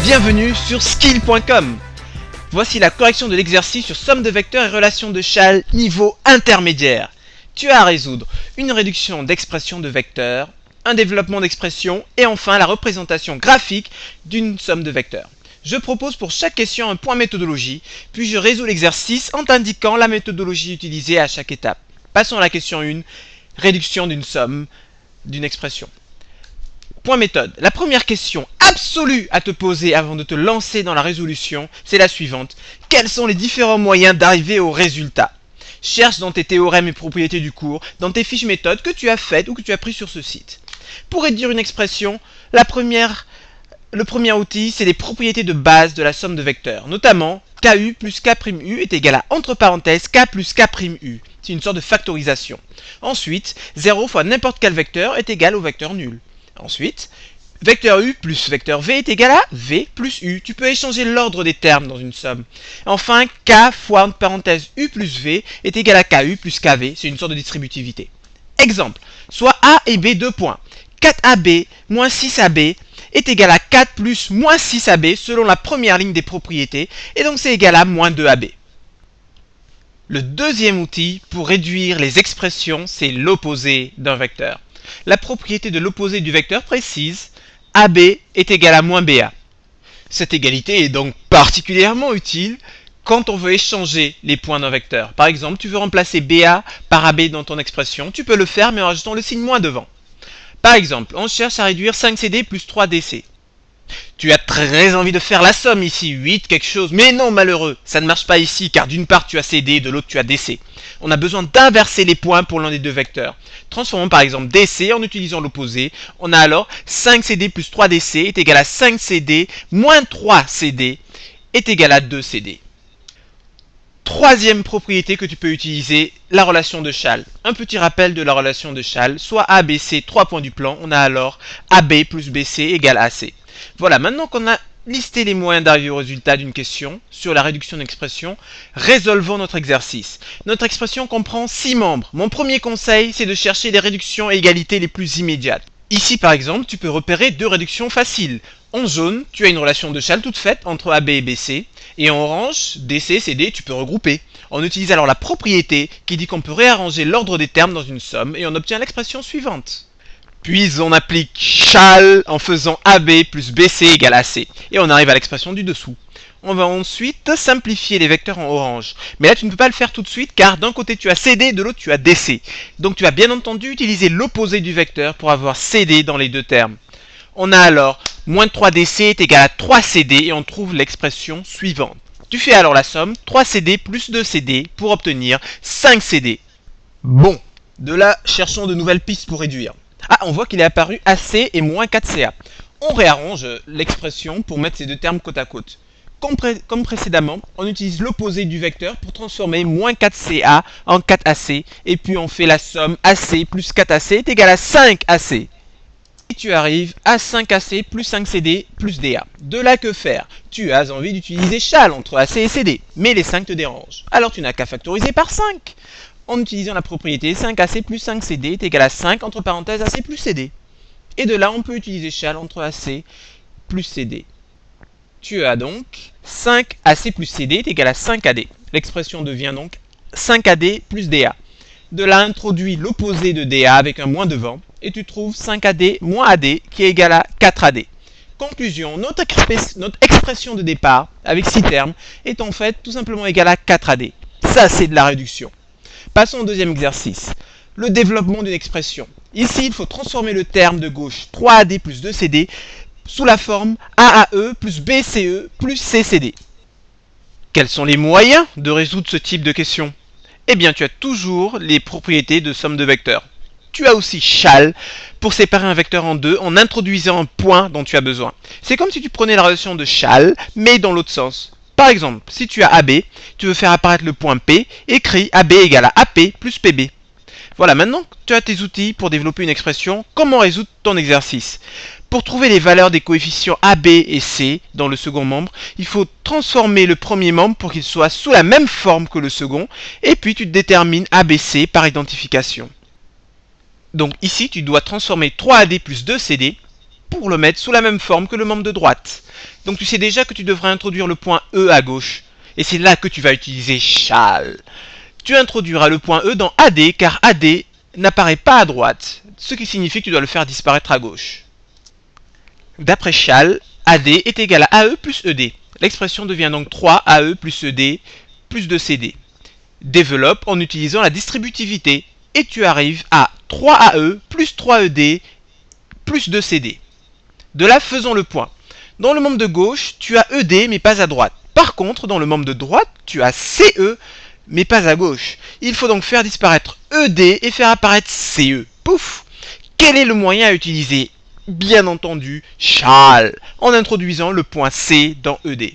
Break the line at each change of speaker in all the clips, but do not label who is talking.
Bienvenue sur skill.com. Voici la correction de l'exercice sur somme de vecteurs et relation de Chasles niveau intermédiaire. Tu as à résoudre une réduction d'expression de vecteurs, un développement d'expression et enfin la représentation graphique d'une somme de vecteurs. Je propose pour chaque question un point méthodologie, puis je résous l'exercice en t'indiquant la méthodologie utilisée à chaque étape. Passons à la question 1, réduction d'une somme d'une expression. Point méthode. La première question absolue à te poser avant de te lancer dans la résolution, c'est la suivante. Quels sont les différents moyens d'arriver au résultat? Cherche dans tes théorèmes et propriétés du cours, dans tes fiches méthodes que tu as faites ou que tu as pris sur ce site. Pour réduire une expression, le premier outil, c'est les propriétés de base de la somme de vecteurs, notamment KU plus K'U est égal à, entre parenthèses, K plus K'U. C'est une sorte de factorisation. Ensuite, 0 fois n'importe quel vecteur est égal au vecteur nul. Ensuite, vecteur U plus vecteur V est égal à V plus U. Tu peux échanger l'ordre des termes dans une somme. Enfin, K fois entre parenthèses U plus V est égal à KU plus KV. C'est une sorte de distributivité. Exemple, soit A et B 2 points. 4AB moins 6AB est égal à 4 plus moins 6AB selon la première ligne des propriétés. Et donc c'est égal à moins 2AB. Le deuxième outil pour réduire les expressions, c'est l'opposé d'un vecteur. La propriété de l'opposé du vecteur précise AB est égal à moins BA. Cette égalité est donc particulièrement utile quand on veut échanger les points d'un vecteur. Par exemple, tu veux remplacer BA par AB dans ton expression, tu peux le faire mais en rajoutant le signe moins devant. Par exemple, on cherche à réduire 5CD plus 3DC. Tu as très envie de faire la somme ici, 8 quelque chose, mais non malheureux, ça ne marche pas ici car d'une part tu as CD, de l'autre tu as DC. On a besoin d'inverser les points pour l'un des deux vecteurs. Transformons par exemple DC en utilisant l'opposé, on a alors 5CD plus 3DC est égal à 5CD moins 3CD est égal à 2CD. Troisième propriété que tu peux utiliser, la relation de Chasles. Un petit rappel de la relation de Chasles, soit ABC, 3 points du plan, on a alors AB plus BC égale AC. Voilà, maintenant qu'on a listé les moyens d'arriver au résultat d'une question sur la réduction d'expression, résolvons notre exercice. Notre expression comprend 6 membres. Mon premier conseil, c'est de chercher les réductions et égalités les plus immédiates. Ici, par exemple, tu peux repérer deux réductions faciles. En jaune, tu as une relation de Chasles toute faite entre AB et BC. Et en orange, DC, CD, tu peux regrouper. On utilise alors la propriété qui dit qu'on peut réarranger l'ordre des termes dans une somme et on obtient l'expression suivante. Puis on applique Chasles en faisant AB plus BC égale AC. Et on arrive à l'expression du dessous. On va ensuite simplifier les vecteurs en orange. Mais là, tu ne peux pas le faire tout de suite car d'un côté tu as CD, de l'autre tu as DC. Donc tu vas bien entendu utiliser l'opposé du vecteur pour avoir CD dans les deux termes. On a alors moins 3DC est égal à 3CD et on trouve l'expression suivante. Tu fais alors la somme 3CD plus 2CD pour obtenir 5CD. Bon, de là, cherchons de nouvelles pistes pour réduire. Ah, on voit qu'il est apparu AC et moins 4CA. On réarrange l'expression pour mettre ces deux termes côte à côte. Comme précédemment, on utilise l'opposé du vecteur pour transformer moins 4CA en 4AC. Et puis on fait la somme AC plus 4AC est égal à 5AC. Et tu arrives à 5AC plus 5CD plus DA. De là que faire? Tu as envie d'utiliser Chasles entre AC et CD, mais les 5 te dérangent. Alors tu n'as qu'à factoriser par 5. En utilisant la propriété 5AC plus 5CD est égal à 5 entre parenthèses AC plus CD. Et de là, on peut utiliser Chasles entre AC plus CD. Tu as donc 5AC plus CD est égal à 5AD. L'expression devient donc 5AD plus DA. De là, introduis l'opposé de DA avec un moins devant et tu trouves 5AD moins AD qui est égal à 4AD. Conclusion, notre expression de départ avec 6 termes est en fait tout simplement égale à 4AD. Ça, c'est de la réduction. Passons au deuxième exercice, le développement d'une expression. Ici, il faut transformer le terme de gauche 3AD plus 2CD sous la forme AAE plus BCE plus CCD. Quels sont les moyens de résoudre ce type de question? Eh bien, tu as toujours les propriétés de somme de vecteurs. Tu as aussi Chasles pour séparer un vecteur en deux en introduisant un point dont tu as besoin. C'est comme si tu prenais la relation de Chasles, mais dans l'autre sens. Par exemple, si tu as AB, tu veux faire apparaître le point P, écris AB égale à AP plus PB. Voilà, maintenant que tu as tes outils pour développer une expression, comment résoudre ton exercice? Pour trouver les valeurs des coefficients AB et C dans le second membre, il faut transformer le premier membre pour qu'il soit sous la même forme que le second, et puis tu détermines ABC par identification. Donc ici, tu dois transformer 3AD plus 2CD pour le mettre sous la même forme que le membre de droite. Donc tu sais déjà que tu devrais introduire le point E à gauche. Et c'est là que tu vas utiliser shall. Tu introduiras le point E dans AD car AD n'apparaît pas à droite, ce qui signifie que tu dois le faire disparaître à gauche. D'après shall, AD est égal à AE plus ED. L'expression devient donc 3AE plus ED plus 2CD. Développe en utilisant la distributivité et tu arrives à 3AE plus 3ED plus 2CD. De là, faisons le point. Dans le membre de gauche, tu as ED mais pas à droite. Par contre, dans le membre de droite, tu as CE mais pas à gauche. Il faut donc faire disparaître ED et faire apparaître CE. Pouf! Quel est le moyen à utiliser? Bien entendu, shall, en introduisant le point C dans ED.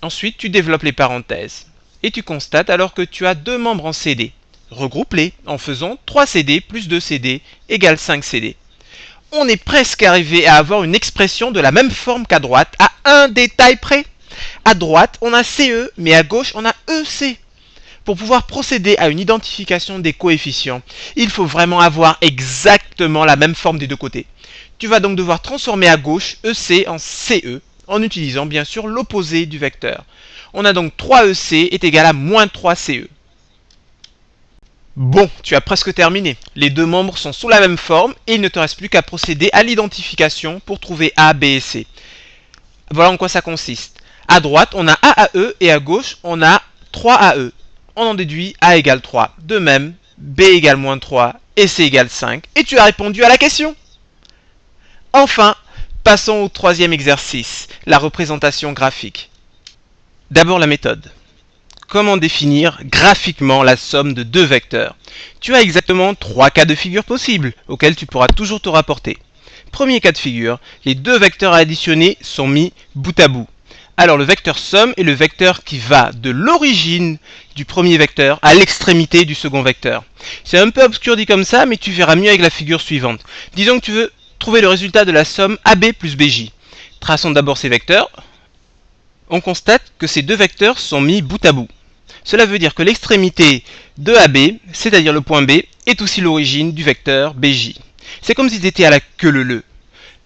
Ensuite, tu développes les parenthèses. Et tu constates alors que tu as deux membres en CD. Regroupe-les en faisant 3CD plus 2CD égale 5CD. On est presque arrivé à avoir une expression de la même forme qu'à droite, à un détail près. À droite, on a CE, mais à gauche, on a EC. Pour pouvoir procéder à une identification des coefficients, il faut vraiment avoir exactement la même forme des deux côtés. Tu vas donc devoir transformer à gauche EC en CE, en utilisant bien sûr l'opposé du vecteur. On a donc 3EC est égal à moins 3CE. Bon, tu as presque terminé. Les deux membres sont sous la même forme et il ne te reste plus qu'à procéder à l'identification pour trouver A, B et C. Voilà en quoi ça consiste. À droite, on a AAE et à gauche, on a 3AE. On en déduit A égale 3. De même, B égale moins 3 et C égale 5. Et tu as répondu à la question. Enfin, passons au troisième exercice, la représentation graphique. D'abord la méthode. Comment définir graphiquement la somme de deux vecteurs? Tu as exactement trois cas de figure possibles, auxquels tu pourras toujours te rapporter. Premier cas de figure, les deux vecteurs à additionner sont mis bout à bout. Alors le vecteur somme est le vecteur qui va de l'origine du premier vecteur à l'extrémité du second vecteur. C'est un peu obscur dit comme ça, mais tu verras mieux avec la figure suivante. Disons que tu veux trouver le résultat de la somme AB plus BJ. Traçons d'abord ces vecteurs. On constate que ces deux vecteurs sont mis bout à bout. Cela veut dire que l'extrémité de AB, c'est-à-dire le point B, est aussi l'origine du vecteur BJ. C'est comme s'ils étaient à la queue leu.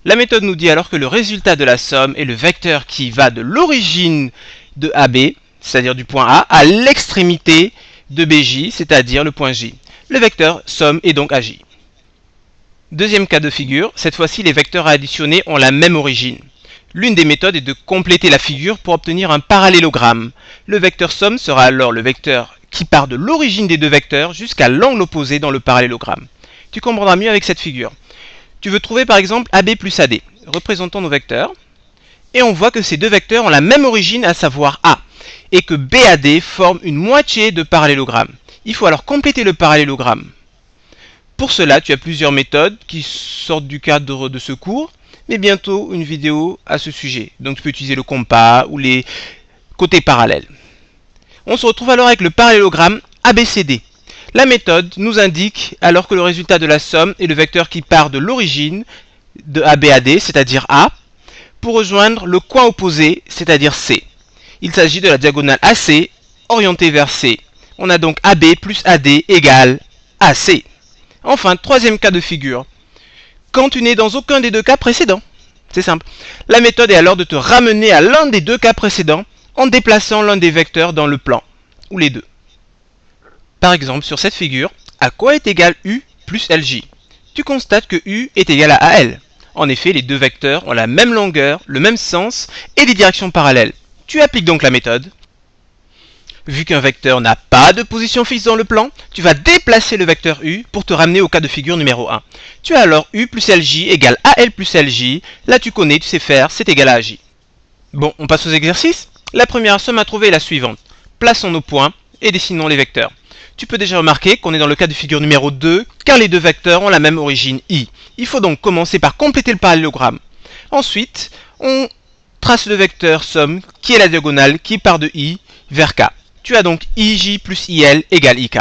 La méthode nous dit alors que le résultat de la somme est le vecteur qui va de l'origine de AB, c'est-à-dire du point A, à l'extrémité de BJ, c'est-à-dire le point J. Le vecteur somme est donc AJ. Deuxième cas de figure, cette fois-ci les vecteurs à additionner ont la même origine. L'une des méthodes est de compléter la figure pour obtenir un parallélogramme. Le vecteur somme sera alors le vecteur qui part de l'origine des deux vecteurs jusqu'à l'angle opposé dans le parallélogramme. Tu comprendras mieux avec cette figure. Tu veux trouver par exemple AB plus AD. Représentons nos vecteurs. Et on voit que ces deux vecteurs ont la même origine, à savoir A. Et que BAD forme une moitié de parallélogramme. Il faut alors compléter le parallélogramme. Pour cela, tu as plusieurs méthodes qui sortent du cadre de ce cours, mais bientôt une vidéo à ce sujet. Donc tu peux utiliser le compas ou les côtés parallèles. On se retrouve alors avec le parallélogramme ABCD. La méthode nous indique alors que le résultat de la somme est le vecteur qui part de l'origine de ABAD, c'est-à-dire A, pour rejoindre le coin opposé, c'est-à-dire C. Il s'agit de la diagonale AC orientée vers C. On a donc AB plus AD égale AC. Enfin, troisième cas de figure. Quand tu n'es dans aucun des deux cas précédents. C'est simple. La méthode est alors de te ramener à l'un des deux cas précédents en déplaçant l'un des vecteurs dans le plan, ou les deux. Par exemple, sur cette figure, à quoi est égal U plus LJ? Tu constates que U est égal à AL. En effet, les deux vecteurs ont la même longueur, le même sens et des directions parallèles. Tu appliques donc la méthode. Vu qu'un vecteur n'a pas de position fixe dans le plan, tu vas déplacer le vecteur U pour te ramener au cas de figure numéro 1. Tu as alors U plus LJ égale AL plus LJ. Là tu connais, tu sais faire, c'est égal à AJ. Bon, on passe aux exercices. La première somme à trouver est la suivante. Plaçons nos points et dessinons les vecteurs. Tu peux déjà remarquer qu'on est dans le cas de figure numéro 2, car les deux vecteurs ont la même origine I. Il faut donc commencer par compléter le parallélogramme. Ensuite, on trace le vecteur somme, qui est la diagonale qui part de I vers K. Tu as donc IJ plus IL égale IK.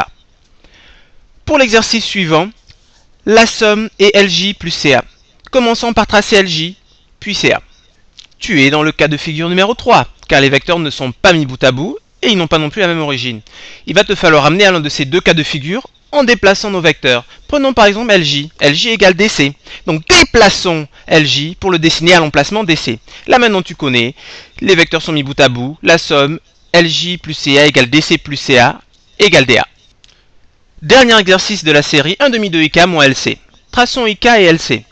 Pour l'exercice suivant, la somme est LJ plus CA. Commençons par tracer LJ, puis CA. Tu es dans le cas de figure numéro 3, car les vecteurs ne sont pas mis bout à bout et ils n'ont pas non plus la même origine. Il va te falloir amener à l'un de ces deux cas de figure en déplaçant nos vecteurs. Prenons par exemple LJ. LJ égale DC. Donc déplaçons LJ pour le dessiner à l'emplacement DC. Là maintenant tu connais, les vecteurs sont mis bout à bout. La somme LJ plus CA égale DC plus CA égale DA. Dernier exercice de la série, 1 demi de IK moins LC. Traçons IK et LC.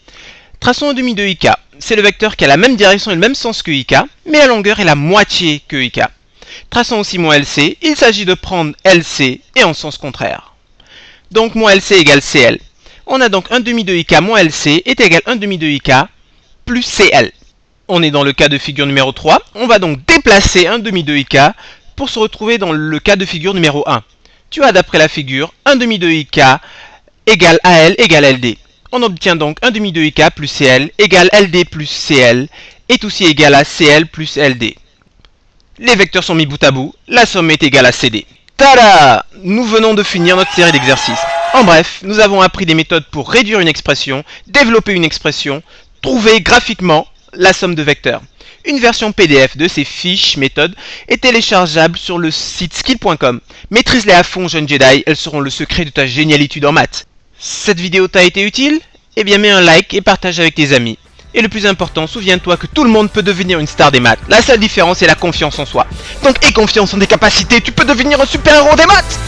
Traçons 1 demi de IK. C'est le vecteur qui a la même direction et le même sens que IK, mais la longueur est la moitié que IK. Traçons aussi moins LC. Il s'agit de prendre LC et en sens contraire. Donc moins LC égale CL. On a donc 1 demi de IK moins LC est égal à 1 demi de IK plus CL. On est dans le cas de figure numéro 3. On va donc déplacer 1 demi de IK pour se retrouver dans le cas de figure numéro 1. Tu as d'après la figure 1 demi de IK égale AL égale LD. On obtient donc 1 demi de IK plus CL égale LD plus CL est aussi égal à CL plus LD. Les vecteurs sont mis bout à bout, la somme est égale à CD. Tada! Nous venons de finir notre série d'exercices. En bref, nous avons appris des méthodes pour réduire une expression, développer une expression, trouver graphiquement la somme de vecteurs. Une version PDF de ces fiches méthodes est téléchargeable sur le site skill.com. Maîtrise-les à fond, jeune Jedi, elles seront le secret de ta génialitude en maths. Cette vidéo t'a été utile? Eh bien mets un like et partage avec tes amis. Et le plus important, souviens-toi que tout le monde peut devenir une star des maths. La seule différence est la confiance en soi. Donc aie confiance en tes capacités, tu peux devenir un super-héros des maths!